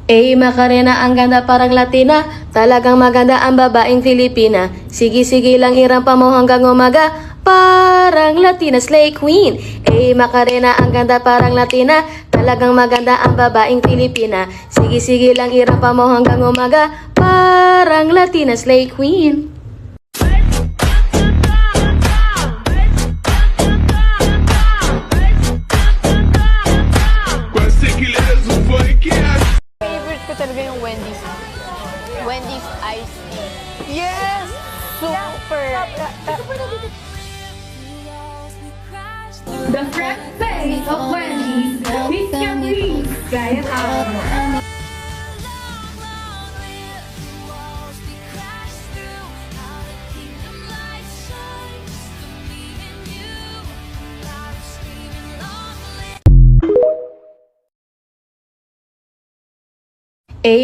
Macarena, ang ganda parang Latina. Talagang maganda ang babaeng Filipina. Sige-sige lang irampa mo hanggang umaga. Parang Latina slay queen. Macarena, ang ganda parang Latina. Talagang maganda ang babaeng Filipina. Sige-sige lang irampa mo hanggang umaga. Parang Latina slay queen. Favorite ko talaga yung Wendy's. Wendy's iced tea. Yes! Super! The fresh face of Wendy's, Miss Catherine, gaya tao.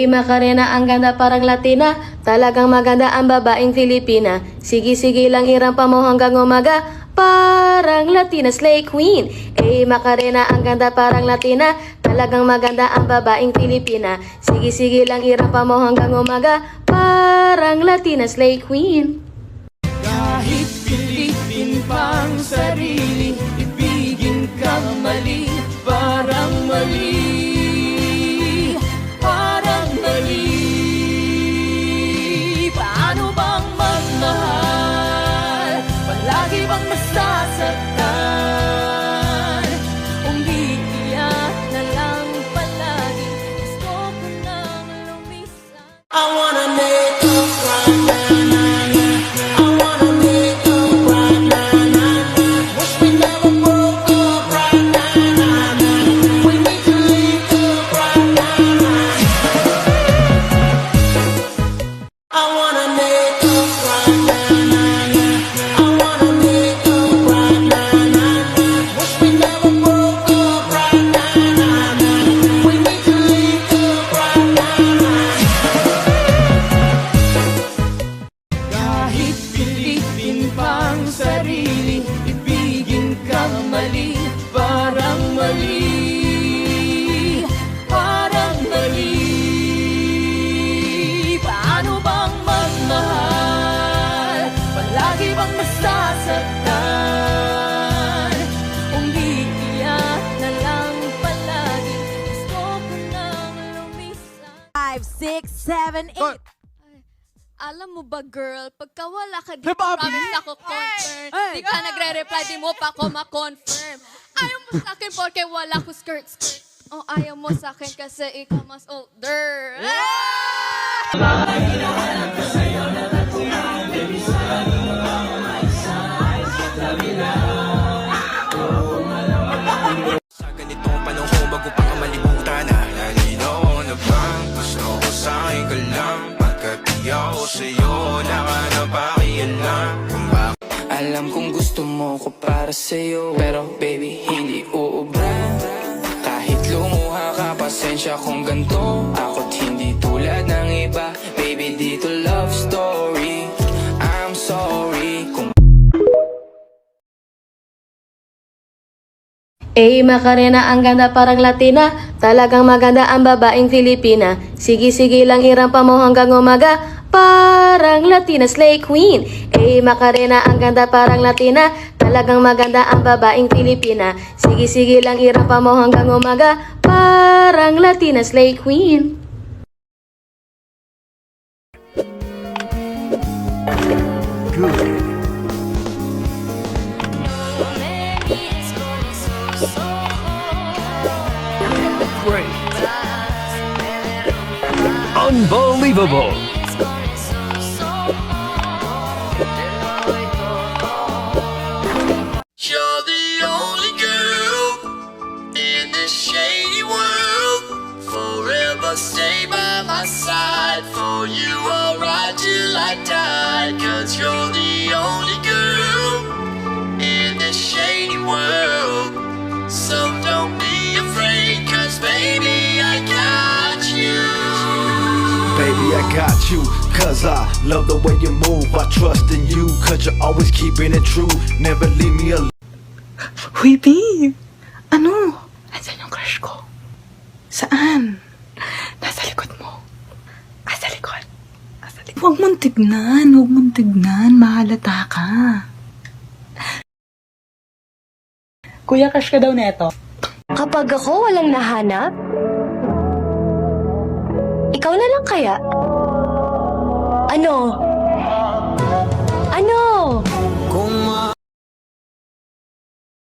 Macarena, ang ganda parang Latina. Talagang maganda ang babaeng Filipina. Sige-sige lang irampa mo hanggang umaga. Parang Latina slay queen. Macarena, ang ganda parang Latina. Talagang maganda ang babaeng Filipina. Sige-sige lang irampa mo hanggang umaga. Parang Latina slay queen. Kahit pilitin pang sarili, ibigin kang mali, parang mali. Parang mali. Paano bang magmahal? Palagi bang masasaktan? Umiiyak na lang palagi. Gusto ko nang lumisan. I wanna make up right now. I wanna make up right now. Wish we never broke up right now. We need to link up right now. I wanna make up right now. I wanna make up right now. Wish we never broke up right now. We need to link up right now. Kahit pilitin pang sarili, ibigin kang mali, parang mali. Parang mali. Paano bang magmahal? Palagi bang masasaktan? Umiiyak na lang palagi. Gusto ko nang lumisan. 5, 6, 7, 8. Alam mo ba, girl, pagka wala ka dito, Hey, Bobby! promise ako concern. Hey! Di ka nagre-reply, di mo pa ako ma-confirm. Ayaw mo sa akin porque wala ko skirt. O ayaw mo sa akin kasi ikaw mas older. Sa ganitong panahon bago pa ka malibutan na nalinaw na bang gusto ko sa'kin ka lang. Pagkat di ako sa'yo nakanapakialam kung bakit. Alam kong gusto mo ko para sa'yo, pero baby hindi uubra. Kahit lumuha ka, pasensya kung ganito. Ako't hindi tulad ng iba. Baby dito love story. I'm sorry kung Macarena, ang ganda parang Latina. Talagang maganda ang babaeng Filipina. Sige-sige lang irampa mo hanggang umaga. Parang Latina slay queen. Macarena, ang ganda parang Latina. Talagang maganda ang babaeng Filipina. Sige-sige lang irampa mo hanggang umaga. Parang Latina slay queen. Great. Unbelievable. you're the only girl in this shady world. Forever stay by my side. For you I'll ride till I die. 'Cause you're the only girl in this shady world. So don't be afraid, 'cause baby I got you. Baby, I got you, cause I love the way you move. I trust in you, cause you're always keeping it true. Never leave me alone. Huy, babe! Ano? Nasaan yung crush ko? Saan? Nasa likod Huwag mong tignan. Mahalata ka. Kuya, crush ka daw neto. Kapag ako walang nahanap, ikaw na lang kaya? Ano,